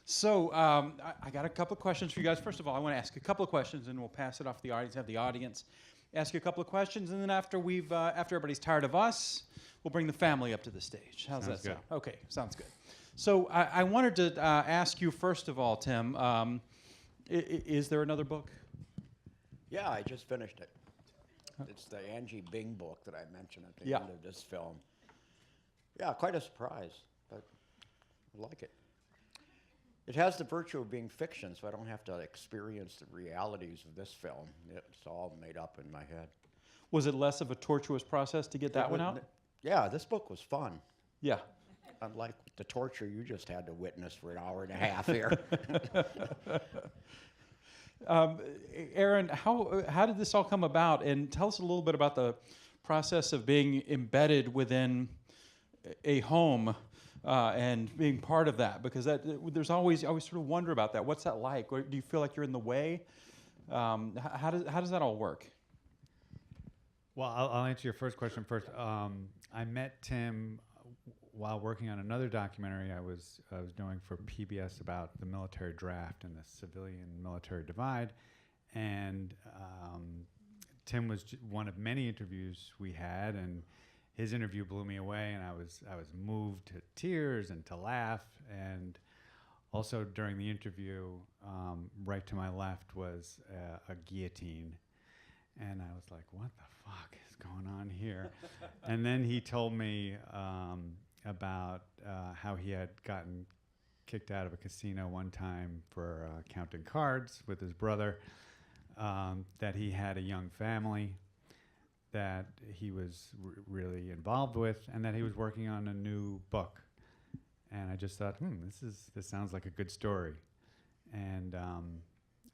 So I got a couple of questions for you guys. First of all, I want to ask a couple of questions, and we'll pass it off to the audience. Have the audience ask you a couple of questions, and then after everybody's tired of us, we'll bring the family up to the stage. How's that sound? Okay, sounds good. So I wanted to ask you first of all, Tim. Is there another book? Yeah, I just finished it. It's the Angie Bing book that I mentioned at the end of this film. Yeah, quite a surprise, but I like it. It has the virtue of being fiction, so I don't have to experience the realities of this film. It's all made up in my head. Was it less of a tortuous process to get that one out? Yeah, this book was fun. Yeah. Unlike the torture you just had to witness for an hour and a half here. Aaron, how did this all come about? And tell us a little bit about the process of being embedded within a home and being part of that, because there's always I always sort of wonder about that. What's that like? Or do you feel like you're in the way? How does that all work? Well, I'll answer your first question first. I met Tim while working on another documentary I was doing for PBS about the military draft and the civilian-military divide, and Tim was one of many interviews we had, and his interview blew me away, and I was moved to tears and to laugh. And also during the interview, right to my left was a guillotine, and I was like, "What the fuck is going on here?" And then he told me about how he had gotten kicked out of a casino one time for counting cards with his brother, that he had a young family that he was really involved with, and that he was working on a new book. And I just thought, this sounds like a good story. And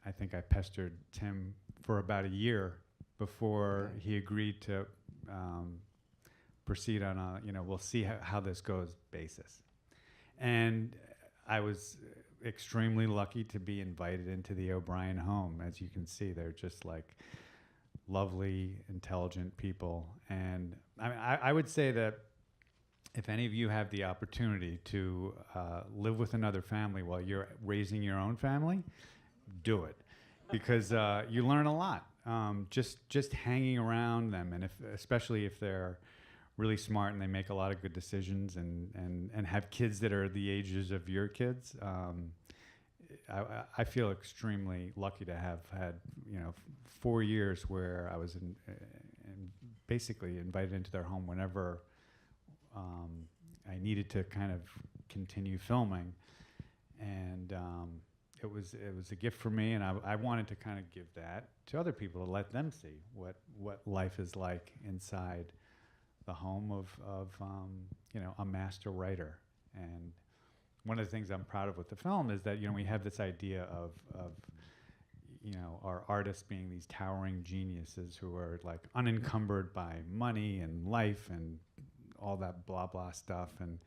I think I pestered Tim for about a year before he agreed to proceed on a, we'll see how this goes basis. And I was extremely lucky to be invited into the OBrien home. As you can see, they're just like lovely, intelligent people. And I would say that if any of you have the opportunity to live with another family while you're raising your own family, do it, because you learn a lot. Just hanging around them, and especially if they're really smart and they make a lot of good decisions and have kids that are the ages of your kids. I feel extremely lucky to have had 4 years where I was basically invited into their home whenever I needed to kind of continue filming, and it was a gift for me, and I wanted to kind of give that to other people, to let them see what life is like inside the home of a master writer. And one of the things I'm proud of with the film is that we have this idea of our artists being these towering geniuses who are like unencumbered by money and life and all that blah blah stuff. And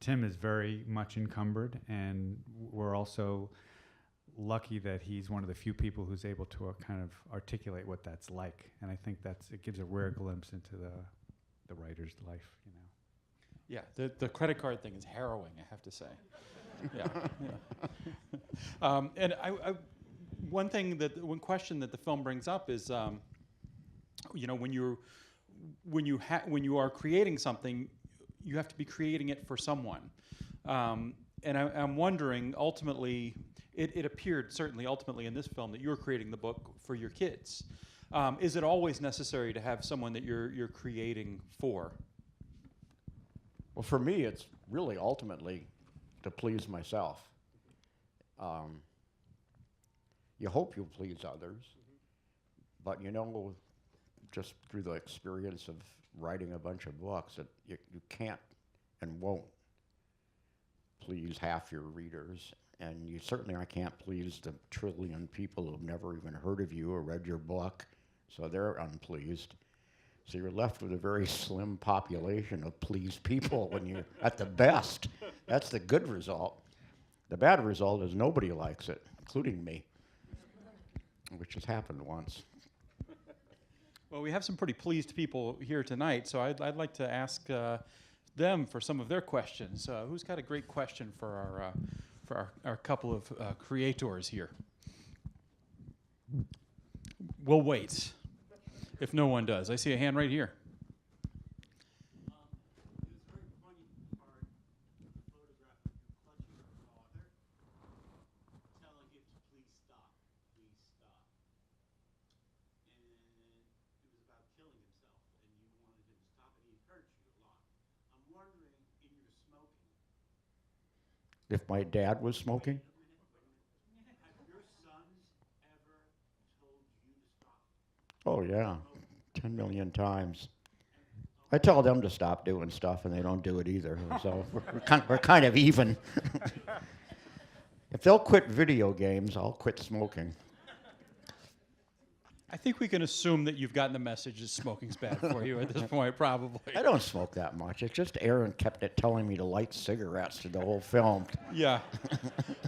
Tim is very much encumbered, and we're also lucky that he's one of the few people who's able to kind of articulate what that's like. And I think it gives a rare glimpse into the writer's life, Yeah, the credit card thing is harrowing, I have to say. Yeah. And one question that the film brings up is, when you are creating something, you have to be creating it for someone. And I'm wondering, ultimately, it appeared certainly ultimately in this film that you're creating the book for your kids. Is it always necessary to have someone that you're creating for? Well, for me, it's really ultimately to please myself. You hope you'll please others, but just through the experience of writing a bunch of books, that you can't and won't please half your readers. And I can't please the trillion people who've never even heard of you or read your book, so they're unpleased. So you're left with a very slim population of pleased people when you're at the best. That's the good result. The bad result is nobody likes it, including me, which has happened once. Well, we have some pretty pleased people here tonight, so I'd like to ask them for some of their questions. Who's got a great question for for our couple of creators here. We'll wait if no one does. I see a hand right here. It was a very funny part of the photograph of you clutching your father, telling him to please stop, please stop. And it was about killing himself, and you wanted him to stop, and he hurt you a lot. I'm wondering, in your smoking, If my dad was smoking? have your sons ever told you to stop Oh, yeah. smoking? 10 million times. I tell them to stop doing stuff, and they don't do it either. So we're kind of even. If they'll quit video games, I'll quit smoking. I think we can assume that you've gotten the message that smoking's bad for you at this point, probably. I don't smoke that much. It's just Aaron kept it telling me to light cigarettes through the whole film. Yeah.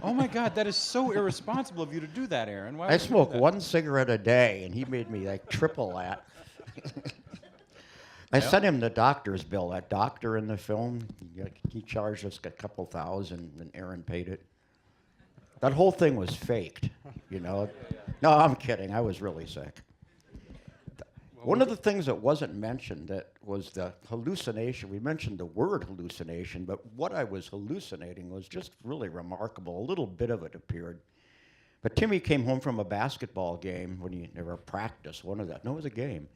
Oh my God, that is so irresponsible of you to do that, Aaron. Why I would you do smoke that? one cigarette a day, and he made me like triple that. I sent him the doctor's bill. That doctor in the film, he charged us a couple thousand, and Aaron paid it. That whole thing was faked, you know. No, I'm kidding. I was really sick. One of the things that wasn't mentioned that was the hallucination. We mentioned the word hallucination, but what I was hallucinating was just really remarkable. A little bit of it appeared. But Timmy came home from a basketball game when he never practiced one of that. No, it was a game.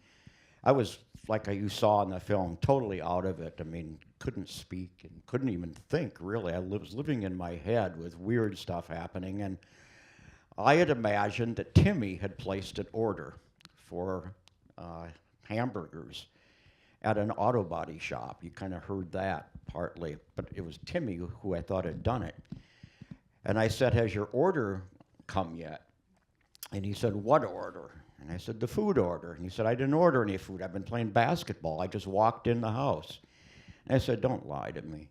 I was, like you saw in the film, totally out of it. I mean, couldn't speak and couldn't even think, really. I was living in my head with weird stuff happening, and I had imagined that Timmy had placed an order for hamburgers at an auto body shop. You kind of heard that partly, but it was Timmy who I thought had done it. And I said, "Has your order come yet?" And he said, "What order?" And I said, "The food order." And he said, "I didn't order any food. I've been playing basketball. I just walked in the house." And I said, "Don't lie to me.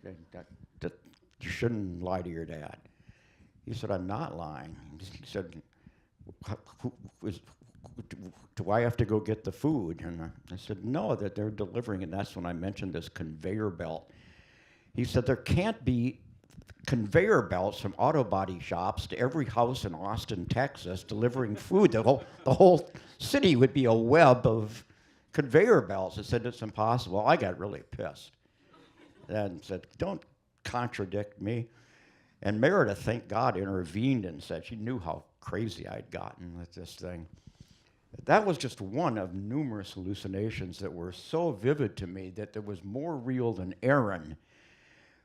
You shouldn't lie to your dad." He said, "I'm not lying." He said, "Do I have to go get the food?" And I said, "No, that they're delivering it." And that's when I mentioned this conveyor belt. He said, "There can't be conveyor belts from auto body shops to every house in Austin, Texas, delivering food. The whole city would be a web of conveyor belts." I said, "It's impossible." I got really pissed and said, "Don't contradict me." And Meredith, thank God, intervened and said she knew how crazy I'd gotten with this thing. That was just one of numerous hallucinations that were so vivid to me that there was more real than Aaron,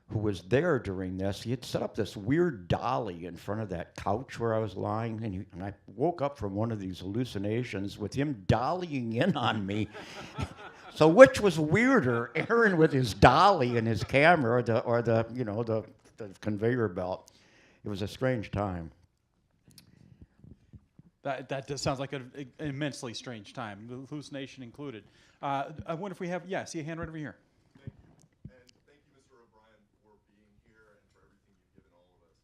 who was there during this. He had set up this weird dolly in front of that couch where I was lying, and I woke up from one of these hallucinations with him dollying in on me. So which was weirder, Aaron with his dolly and his camera, or the conveyor belt? It was a strange time. That does sounds like an immensely strange time, the hallucination included. I wonder if we have, I see a hand right over here. Thank you. And thank you, Mr. O'Brien, for being here and for everything you've given all of us.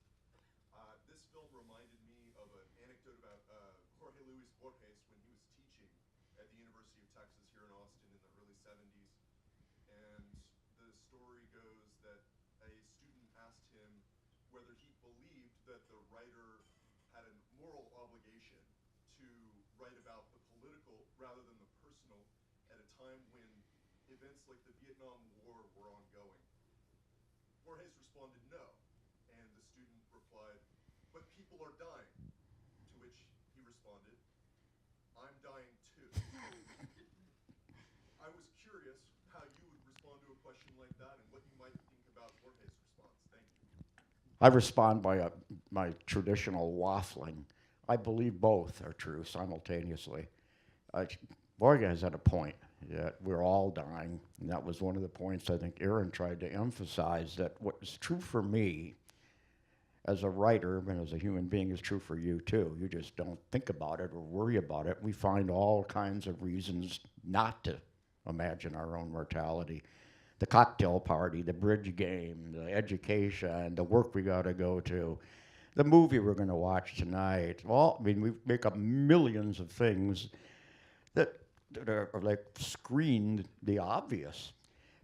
This film reminded me of an anecdote about Jorge Luis Borges when he was teaching at the University of Texas here in Austin in the early 70s. And the story goes that a student asked him whether he believed that the writer had a moral obligation to write about the political rather than the personal at a time when events like the Vietnam War were ongoing. Borges responded no, and the student replied, "But people are dying," to which he responded, "I'm dying too." I was curious how you would respond to a question like that and what you might think about Borges' response. Thank you. I respond by my traditional waffling. I believe both are true simultaneously. Borges had a point that we're all dying, and that was one of the points I think Aaron tried to emphasize, that what is true for me as a writer and as a human being is true for you too. You just don't think about it or worry about it. We find all kinds of reasons not to imagine our own mortality. The cocktail party, the bridge game, the education, the work we got to go to, the movie we're going to watch tonight. We make up millions of things that are like screen the obvious,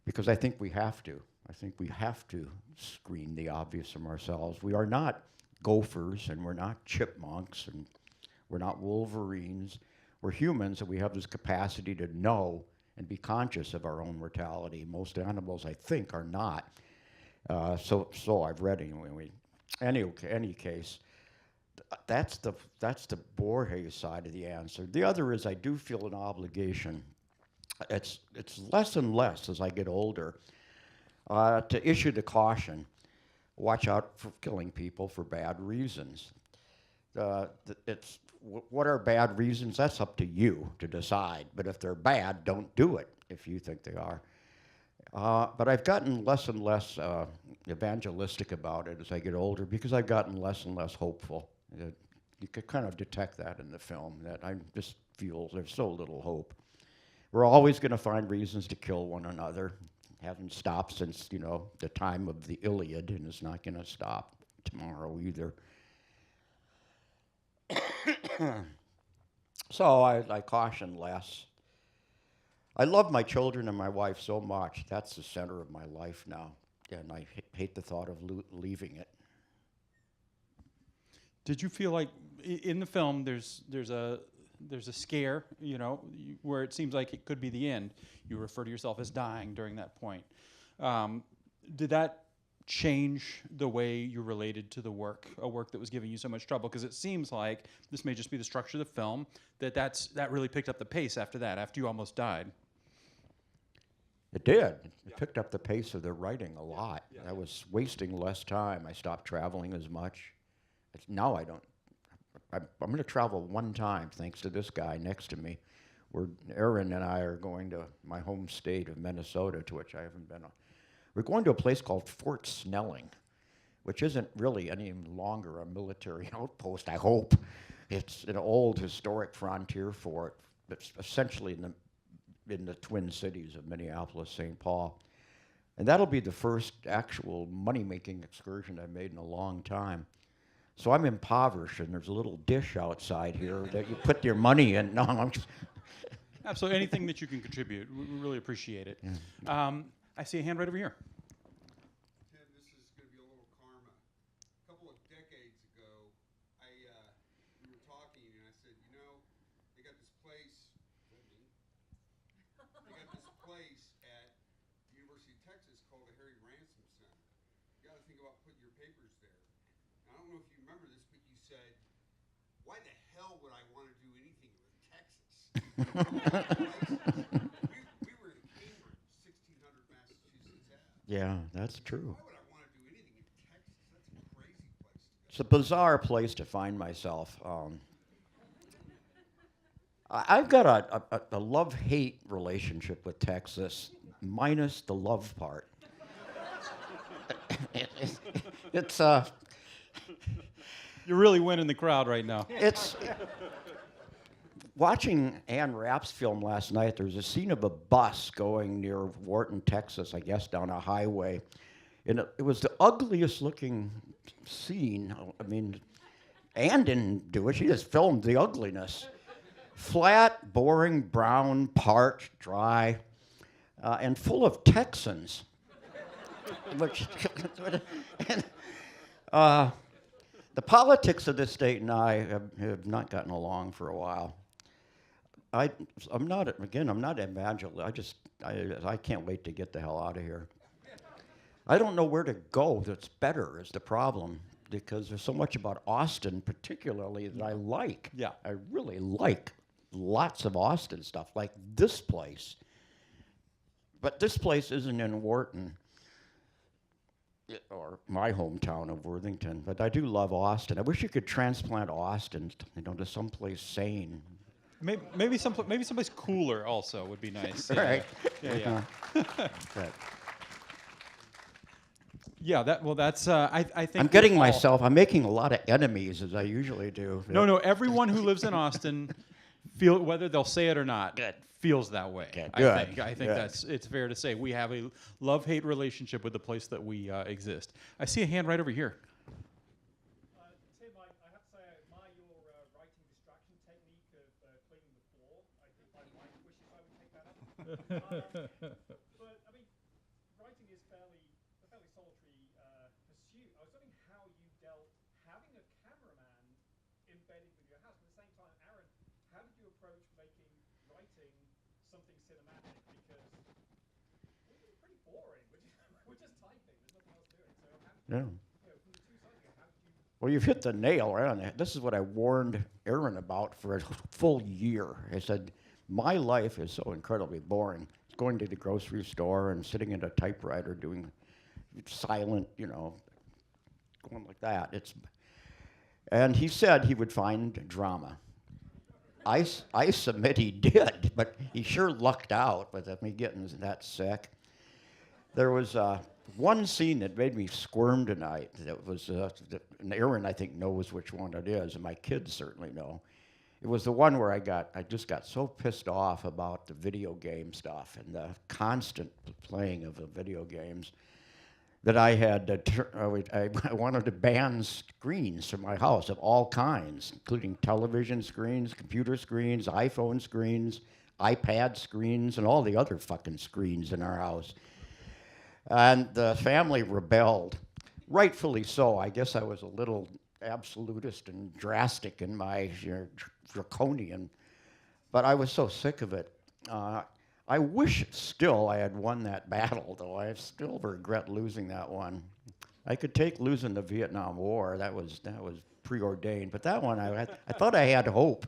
because I think we have to. I think we have to screen the obvious from ourselves. We are not gophers, and we're not chipmunks, and we're not wolverines. We're humans, and we have this capacity to know and be conscious of our own mortality. Most animals, I think, are not. So I've read anyway. Any case, that's the Borges side of the answer. The other is I do feel an obligation. It's less and less as I get older to issue the caution: watch out for killing people for bad reasons. What are bad reasons? That's up to you to decide. But if they're bad, don't do it if you think they are. But I've gotten less and less evangelistic about it as I get older because I've gotten less and less hopeful. You could kind of detect that in the film, that I just feel there's so little hope. We're always going to find reasons to kill one another. Hasn't stopped since, the time of the Iliad, and it's not going to stop tomorrow either. So I caution less. I love my children and my wife so much. That's the center of my life now, and I hate the thought of leaving it. Did you feel like in the film there's a scare, where it seems like it could be the end? You refer to yourself as dying during that point. Did that change the way you related to the work, a work that was giving you so much trouble? Because it seems like this may just be the structure of the film, that really picked up the pace after that, after you almost died. It did. It picked up the pace of the writing a lot. I was wasting less time. I stopped traveling as much. Now I don't. I'm going to travel one time, thanks to this guy next to me. Aaron and I are going to my home state of Minnesota, to which I haven't been. We're going to a place called Fort Snelling, which isn't really any longer a military outpost, I hope. It's an old historic frontier fort that's essentially in the Twin Cities of Minneapolis, St. Paul. And that'll be the first actual money-making excursion I've made in a long time. So I'm impoverished, and there's a little dish outside here that you put your money in. No, I'm just... Absolutely. Anything that you can contribute. We really appreciate it. Yeah. I see a hand right over here. Tim, this is going to be a little karma. A couple of decades ago, we were talking, and I said, they got this place, they got this place at the University of Texas called the Harry Ransom Center. You got to think about putting your papers there. Now, I don't know if you remember this, but you said, why the hell would I want to do anything with Texas? we were in Cambridge, 1600 Massachusetts Ave. Yeah, that's true. Why would I want to do anything in Texas? That's a crazy place to go. It's a bizarre place to find myself. I've got a love-hate relationship with Texas, minus the love part. It's You're really winning the crowd right now. It's watching Ann Rapp's film last night. There's a scene of a bus going near Wharton, Texas, I guess, down a highway, and it was the ugliest looking scene. I mean, Ann didn't do it; she just filmed the ugliness. Flat, boring, brown, parched, dry, and full of Texans. The politics of this state and I have not gotten along for a while. I'm not evangelist. I can't wait to get the hell out of here. I don't know where to go that's better is the problem, because there's so much about Austin particularly that I like. Yeah. I really like lots of Austin stuff, like this place. But this place isn't in Wharton, or my hometown of Worthington, but I do love Austin. I wish you could transplant Austin, to someplace sane. Maybe someplace cooler also would be nice. Right. Yeah. But Yeah. That's. I think I'm making a lot of enemies, as I usually do. No. Everyone who lives in Austin, whether they'll say it or not, feels that way. Good. I think Good. it's fair to say we have a love-hate relationship with the place that we exist. I see a hand right over here. Tim, I have to say I admire your writing distraction technique of cleaning the floor. I think my wife wishes I would take that up. But I mean, writing is fairly embedded with your house. But at the same time, Aaron, how did you approach writing something cinematic? Because we're pretty boring. We're just typing. There's nothing else to it. So how did Yeah. you know, from the two sides, how did you? Well, you've hit the nail right on that. This is what I warned Aaron about for a full year. I said, my life is so incredibly boring. It's going to the grocery store and sitting at a typewriter doing silent, going like that. And he said he would find drama. I submit he did, but he sure lucked out with me getting that sick. There was one scene that made me squirm tonight. That was, and Aaron I think knows which one it is, and my kids certainly know. It was the one where I just got so pissed off about the video game stuff and the constant playing of the video games that I had I wanted to ban screens from my house of all kinds, including television screens, computer screens, iPhone screens, iPad screens, and all the other fucking screens in our house. And the family rebelled, rightfully so. I guess I was a little absolutist and drastic in my draconian, but I was so sick of it. I wish still I had won that battle, though. I still regret losing that one. I could take losing the Vietnam War. That was preordained, but that one I thought I had hope.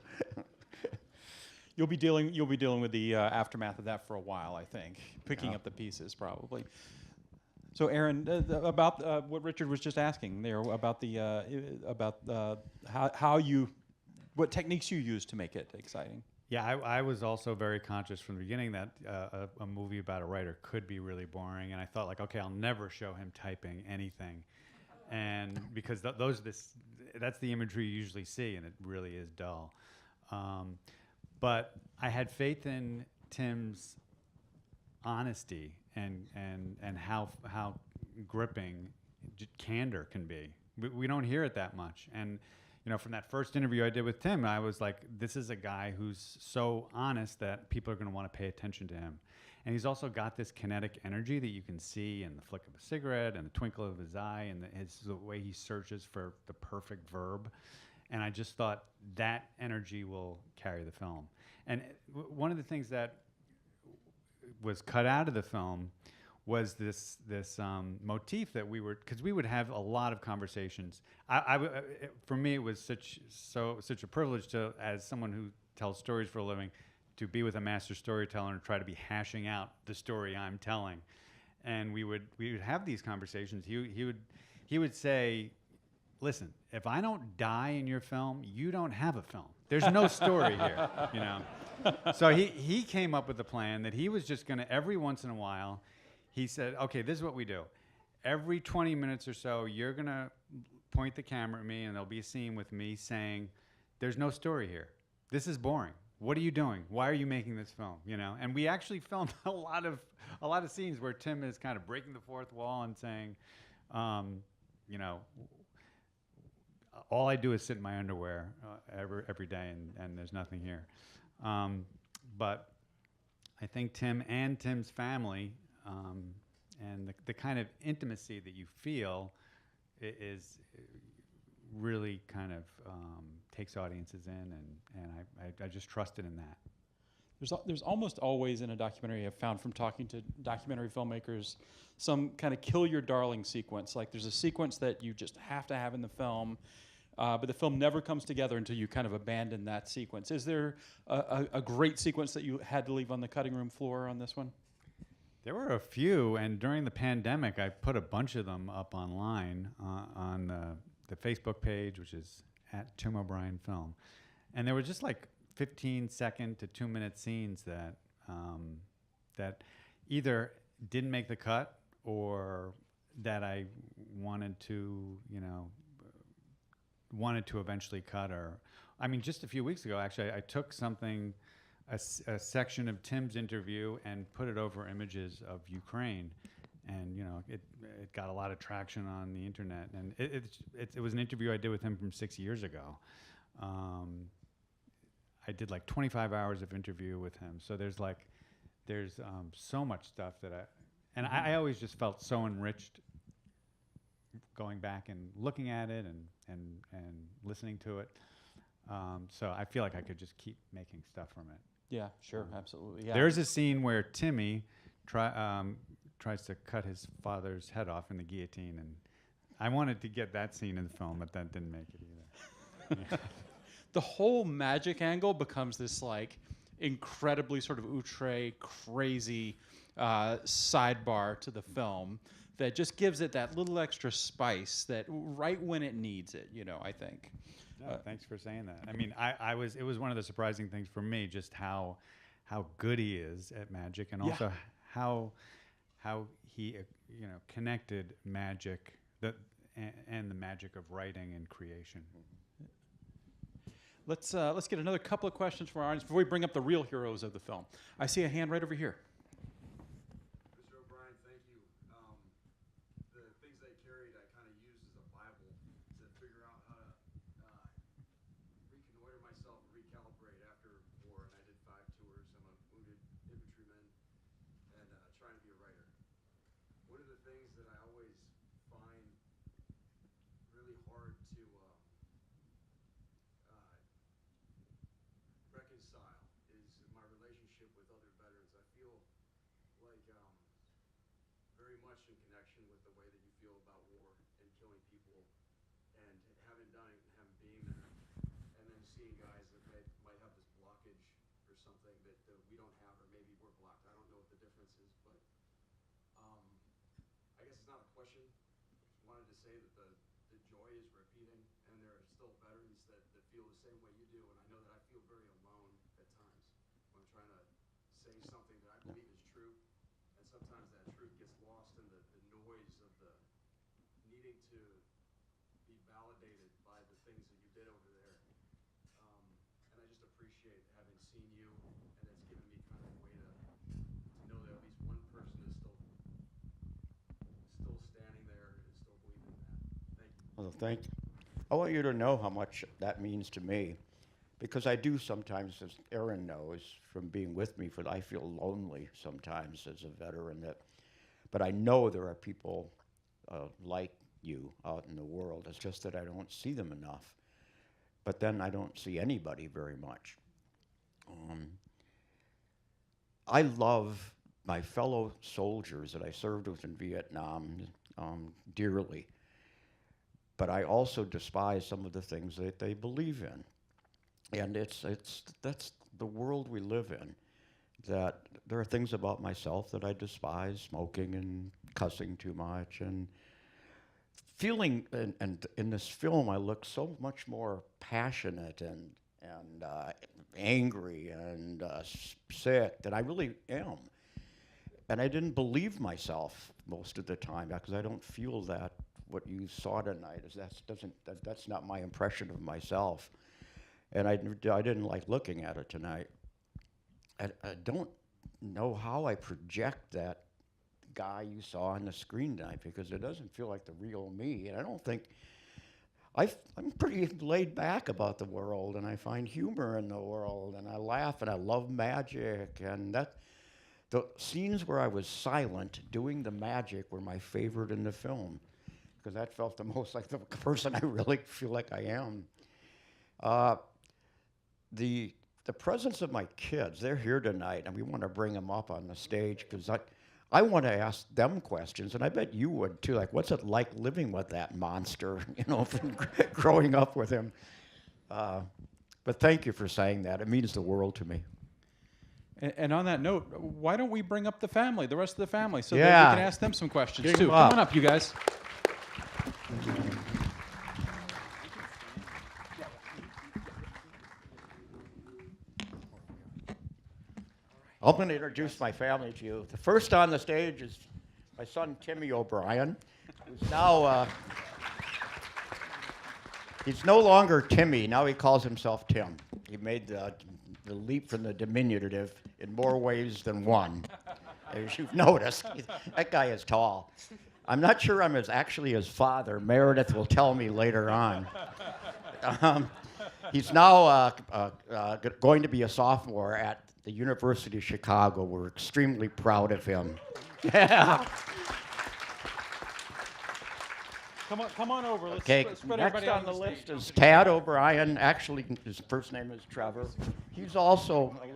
You'll be dealing with the aftermath of that for a while, I think, picking up the pieces probably. So, Aaron, about what Richard was just asking there about what techniques you use to make it exciting. Yeah, I was also very conscious from the beginning that a movie about a writer could be really boring, and I thought like, okay, I'll never show him typing anything, and because that's the imagery you usually see, and it really is dull. But I had faith in Tim's honesty and how gripping candor can be. We don't hear it that much, and from that first interview I did with Tim, I was like, this is a guy who's so honest that people are going to want to pay attention to him. And he's also got this kinetic energy that you can see in the flick of a cigarette and the twinkle of his eye and the way he searches for the perfect verb. And I just thought that energy will carry the film. And one of the things that was cut out of the film was this motif that because we would have a lot of conversations. For me, it was such a privilege to, as someone who tells stories for a living, to be with a master storyteller and try to be hashing out the story I'm telling. And we would have these conversations. He would say, "Listen, if I don't die in your film, you don't have a film. There's no story here." So he came up with a plan that he was just going to every once in a while. He said, okay, this is what we do. Every 20 minutes or so, you're going to point the camera at me, and there'll be a scene with me saying, there's no story here. This is boring. What are you doing? Why are you making this film? And we actually filmed a lot of scenes where Tim is kind of breaking the fourth wall and saying, all I do is sit in my underwear every day, and there's nothing here. But I think Tim and Tim's family, and the kind of intimacy that you feel is really kind of takes audiences in, and I just trusted in that. There's almost always in a documentary, I've found from talking to documentary filmmakers, some kind of kill your darling sequence. Like there's a sequence that you just have to have in the film, but the film never comes together until you kind of abandon that sequence. Is there a great sequence that you had to leave on the cutting room floor on this one? There were a few, and during the pandemic, I put a bunch of them up online on the Facebook page, which is at Tim OBrien Film. And there were just like 15-second to 2-minute scenes that either didn't make the cut or that I wanted to eventually cut. Or, I mean, just a few weeks ago, actually, I took something, a section of Tim's interview and put it over images of Ukraine, and it got a lot of traction on the internet. And it was an interview I did with him from 6 years ago. I did like 25 hours of interview with him. So there's so much stuff that I always just felt so enriched going back and looking at it and listening to it. So I feel like I could just keep making stuff from it. Yeah, sure, absolutely. Yeah. There's a scene where Timmy tries to cut his father's head off in the guillotine, and I wanted to get that scene in the film, but that didn't make it either. Yeah. The whole magic angle becomes this like incredibly sort of outre, crazy sidebar to the film that just gives it that little extra spice that right when it needs it, I think. No, thanks for saying that. I mean, it was one of the surprising things for me, just how good he is at magic, and also how he connected magic and the magic of writing and creation. Let's get another couple of questions from our audience before we bring up the real heroes of the film. I see a hand right over here. Mr. O'Brien, thank you. The things I carried, I kind of used as a Bible to figure out how to reconnoiter myself and recalibrate after war. And I did 5 tours. I'm a wounded infantryman and trying to be a writer. One of the things that I always find really hard to reconcile is my relationship with other veterans. I feel like very much in connection with the way that you feel about war and killing people, and having done it and having been there, and then seeing guys that might have this blockage or something that we don't have, or maybe we're blocked. I don't know what the difference is, but I guess it's not a question. Just wanted to say that the joy is repeating, and there are still veterans that feel the same way you do, and I know that I feel very alone at times when I'm trying to say something that I believe is true, and sometimes that truth gets lost in the noise of the needing to be validated by the things that you did over there. And I just appreciate having seen you, and it's given me kind of a way to know that at least one person is still standing there and still believing in that. Thank you. Well, thank you. I want you to know how much that means to me, because I do sometimes, as Aaron knows from being with me, I feel lonely sometimes as a veteran. But I know there are people like you out in the world. It's just that I don't see them enough. But then I don't see anybody very much. I love my fellow soldiers that I served with in Vietnam dearly. But I also despise some of the things that they believe in. And that's the world we live in, that there are things about myself that I despise, smoking and cussing too much, and feeling, and in this film I look so much more passionate and angry and sick than I really am. And I didn't believe myself most of the time, because I don't feel that what you saw tonight is that's not my impression of myself, and I didn't like looking at it tonight. I don't know how I project that guy you saw on the screen tonight, because it doesn't feel like the real me, and I don't think I'm pretty laid back about the world, and I find humor in the world, and I laugh, and I love magic, and the scenes where I was silent doing the magic were my favorite in the film, because that felt the most like the person I really feel like I am. The presence of my kids, they're here tonight, and we want to bring them up on the stage, because I want to ask them questions, and I bet you would too. Like, what's it like living with that monster, from growing up with him? But thank you for saying that. It means the world to me. And on that note, why don't we bring up the family, the rest of the family, so that Yeah. we can ask them some questions Bring too. them Come up. on up, you guys. I'm going to introduce my family to you. The first on the stage is my son, Timmy O'Brien, who's now, he's no longer Timmy. Now he calls himself Tim. He made the leap from the diminutive in more ways than one, as you've noticed. That guy is tall. I'm not sure I'm actually his father. Meredith will tell me later on. He's now going to be a sophomore at the University of Chicago. We're extremely proud of him. Yeah. Come on over. Let's Okay, spread next everybody on out the on list stage. is Tad O'Brien. Actually, his first name is Trevor. He's also a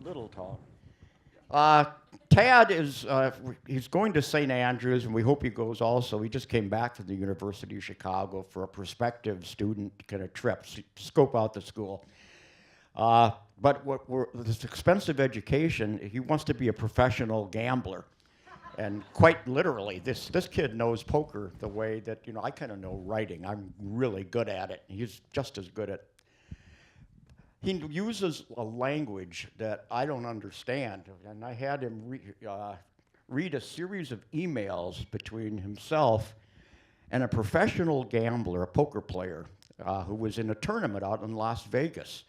little tall. Tad is, he's going to St. Andrews, and we hope he goes also. He just came back from the University of Chicago for a prospective student kind of trip, scope out the school. But this expensive education, he wants to be a professional gambler. And quite literally, this kid knows poker the way that, I kind of know writing. I'm really good at it. He's just as good at. He uses a language that I don't understand, and I had him read a series of emails between himself and a professional gambler, a poker player, who was in a tournament out in Las Vegas.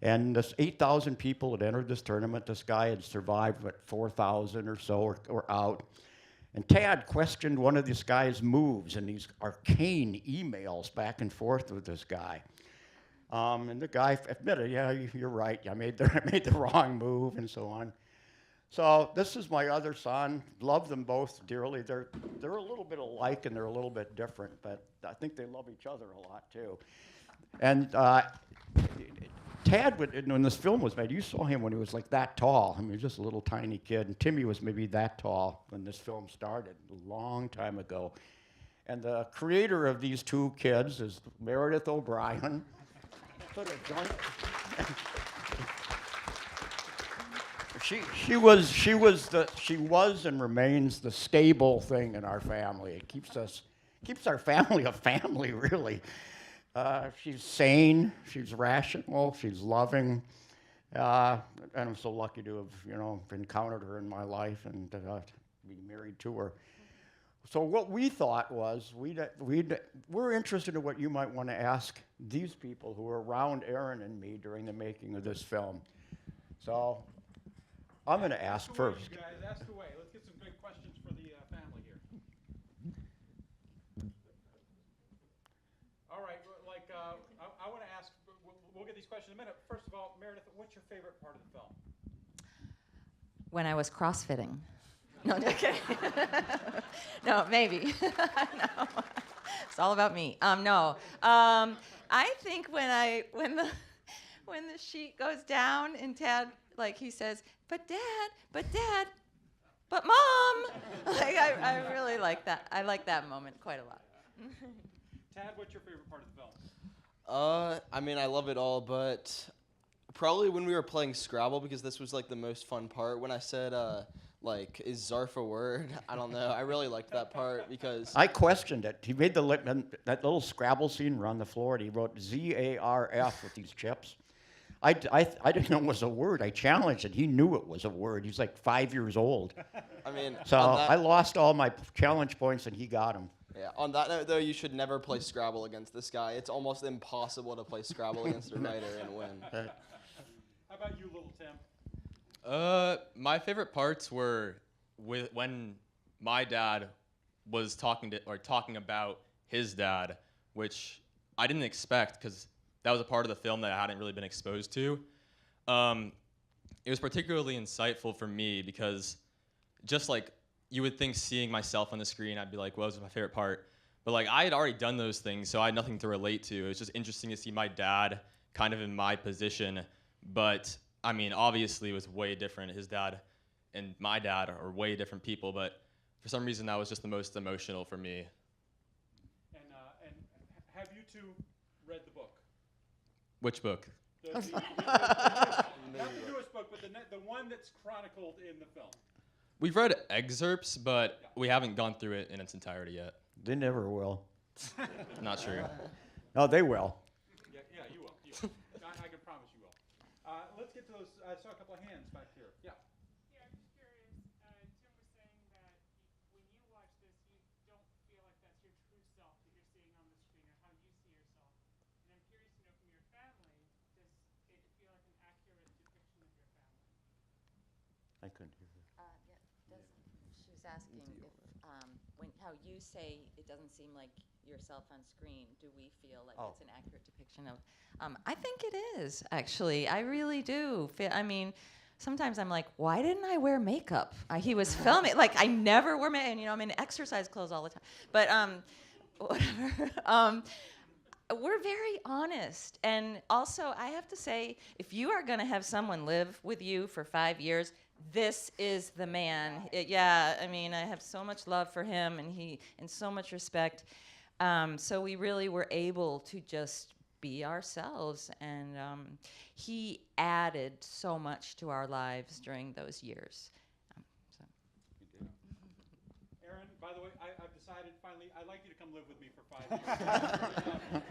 And this 8,000 people had entered this tournament. This guy had survived, 4,000 or so or out. And Tad questioned one of this guy's moves in these arcane emails back and forth with this guy. And the guy admitted, yeah, you're right. I made the wrong move and so on. So this is my other son. Love them both dearly. They're a little bit alike and they're a little bit different, but I think they love each other a lot too. And Tad, when this film was made, you saw him when he was like that tall. I mean, he was just a little tiny kid. And Timmy was maybe that tall when this film started, a long time ago. And the creator of these two kids is Meredith OBrien. Put a joint. She was and remains the stable thing in our family. It keeps our family a family, really. She's sane, she's rational, she's loving, and I'm so lucky to have, encountered her in my life and be married to her. So what we thought was we're interested in what you might want to ask these people who were around Aaron and me during the making of this film. So I'm going to ask first. You guys, ask away. Let's get some good questions for the family here. All right, I want to ask, we'll get these questions in a minute. First of all, Meredith, what's your favorite part of the film? When I was crossfitting. No, okay. No, maybe. No. It's all about me. No. I think when the sheet goes down and Tad, he says, but Dad, but Mom. I really like that. I like that moment quite a lot. Tad, what's your favorite part of the film? I mean, I love it all, but probably when we were playing Scrabble, because this was the most fun part. When I said, is Zarf a word? I don't know. I really liked that part because I questioned it. He made that little Scrabble scene around the floor, and he wrote ZARF with these chips. I didn't know it was a word. I challenged it. He knew it was a word. He's 5 years old. I mean, So I lost all my challenge points, and he got them. Yeah. On that note, though, you should never play Scrabble against this guy. It's almost impossible to play Scrabble against a writer and win. How about you, little Tim? My favorite parts were when my dad was talking about his dad, which I didn't expect because that was a part of the film that I hadn't really been exposed to. It was particularly insightful for me because just you would think seeing myself on the screen, I'd be like, well, this is my favorite part. But I had already done those things, so I had nothing to relate to. It was just interesting to see my dad kind of in my position. But I mean, obviously, it was way different. His dad and my dad are way different people, but for some reason, that was just the most emotional for me. And have you two read the book? Which book? Not the newest book, but the one that's chronicled in the film. We've read excerpts, but we haven't gone through it in its entirety yet. They never will. Not true. No, they will. Yeah, you will. I can promise you will. Let's get to those. I saw a couple of hands back here. Yeah. Yeah, I'm just curious. Tim was saying that when you watch this, you don't feel like that's your true self that you're seeing on the screen or how you see yourself. And I'm curious to know from your family, does it feel like an accurate depiction of your family? I couldn't hear her. She was asking if, how you say it doesn't seem like yourself on screen, do we feel like it's an accurate depiction of? I think it is, actually. I really do. sometimes I'm like, why didn't I wear makeup? He was filming, like I never wear makeup, and you know, I'm in exercise clothes all the time. But whatever. We're very honest. And also, I have to say, if you are going to have someone live with you for 5 years, this is the man. Yeah, I mean, I have so much love for him and so much respect. So we really were able to just be ourselves. And he added so much to our lives during those years. So. Aaron, by the way, I've decided finally I'd like you to come live with me for 5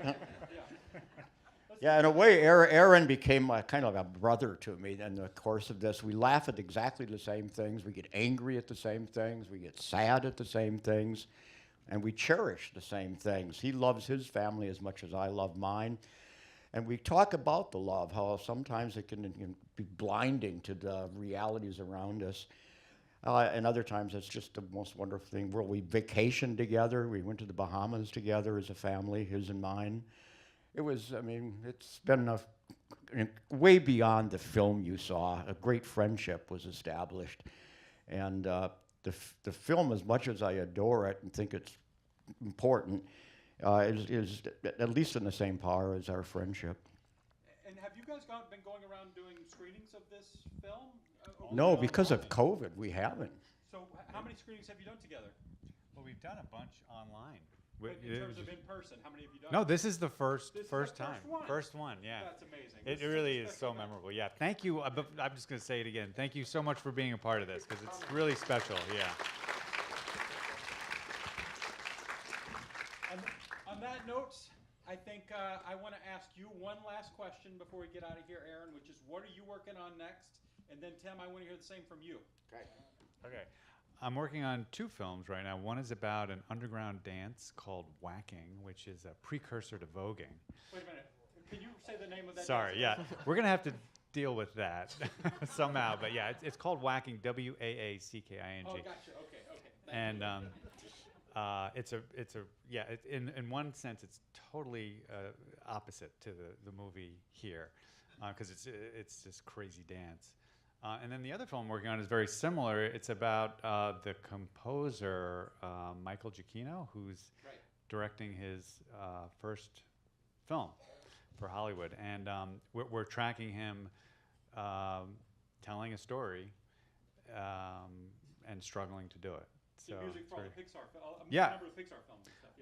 years. Yeah, in a way, Aaron became kind of a brother to me in the course of this. We laugh at exactly the same things. We get angry at the same things. We get sad at the same things. And we cherish the same things. He loves his family as much as I love mine. And we talk about the love, how sometimes it can be blinding to the realities around us. And other times it's just the most wonderful thing. Where we vacationed together. We went to the Bahamas together as a family, his and mine. It was, I mean, it's been way beyond the film you saw. A great friendship was established. And the film, as much as I adore it and think it's important, is at least in the same par as our friendship. And have you guys been going around doing screenings of this film? No, because of COVID, we haven't. So how many screenings have you done together? Well, we've done a bunch online. But in terms of in person, how many have you done? No, this is the first This is first the time. first one. First one, yeah. That's amazing. It This is really a is special so event. memorable. Yeah, thank you. But I'm just going to say it again. Thank you so much for being a part of this because it's really special. Yeah. On that note, I think I want to ask you one last question before we get out of here, Aaron, which is what are you working on next? And then Tim, I want to hear the same from you. Okay. I'm working on 2 films right now. One is about an underground dance called whacking, which is a precursor to voguing. Wait a minute. Can you say the name of that? Sorry, dance? yeah. We're going to have to deal with that somehow. But yeah, it's called whacking, W-A-A-C-K-I-N-G. Oh, gotcha. Okay. And in one sense, it's totally opposite to the movie here, because it's this crazy dance. And then the other film I'm working on is very similar. It's about the composer Michael Giacchino, who's directing his first film for Hollywood, and we're tracking him telling a story and struggling to do it. The So music it's from very- Pixar. Yeah. A number of Pixar films and stuff.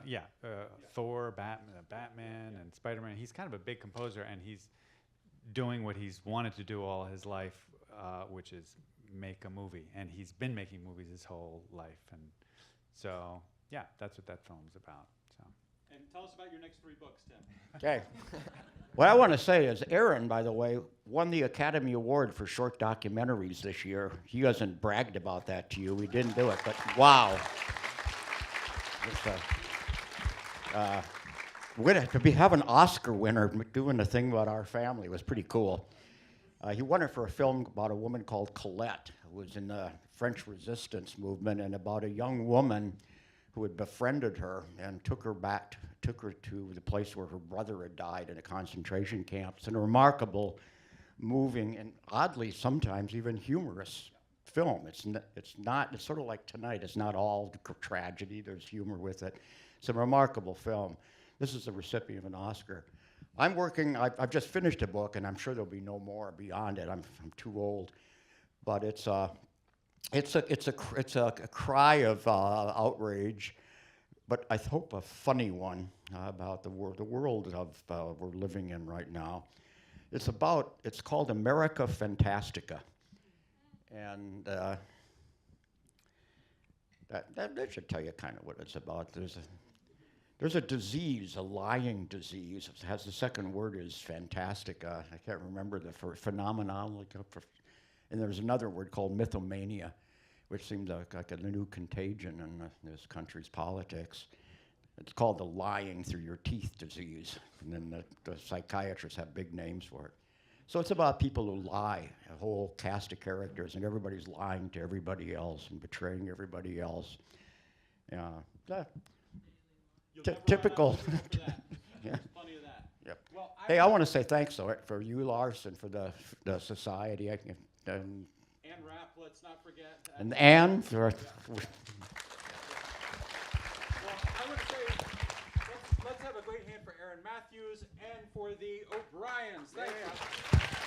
Yeah. And Thor, Batman, and Spider-Man. He's kind of a big composer, and he's doing what he's wanted to do all his life, which is make a movie. And he's been making movies his whole life, and so yeah, that's what that film's about. So. And tell us about your next 3 books, Tim. Okay. What I want to say is Aaron, by the way, won the Academy Award for short documentaries this year. He hasn't bragged about that to you. We didn't do it, but wow. To have an Oscar winner doing a thing about our family was pretty cool. He won it for a film about a woman called Colette, who was in the French Resistance movement, and about a young woman who had befriended her and took her to the place where her brother had died in a concentration camp. It's a remarkable, moving, and oddly sometimes even humorous film. It's sort of like Tonight. It's not all tragedy. There's humor with it. It's a remarkable film. This is the recipient of an Oscar. I've just finished a book, and I'm sure there'll be no more beyond it. I'm too old, but it's a cry of outrage, but I hope a funny one about the world of we're living in right now. It's called America Fantastica, and that should tell you kind of what it's about. There's a disease, a lying disease. It has the second word is fantastica. I can't remember the phenomenon. And there's another word called mythomania, which seems like a new contagion in this country's politics. It's called the lying through your teeth disease. And then the psychiatrists have big names for it. So it's about people who lie, a whole cast of characters, and everybody's lying to everybody else and betraying everybody else. You'll never run out Typical. of material for that. Yeah. There's plenty of that. Yep. Well, Hey, I want to say thanks though, for you, Lars, and for the society. And And rap, let's not forget. and Anne for. Well, I want to say, let's have a great hand for Aaron Matthews and for the O'Briens. Thank you.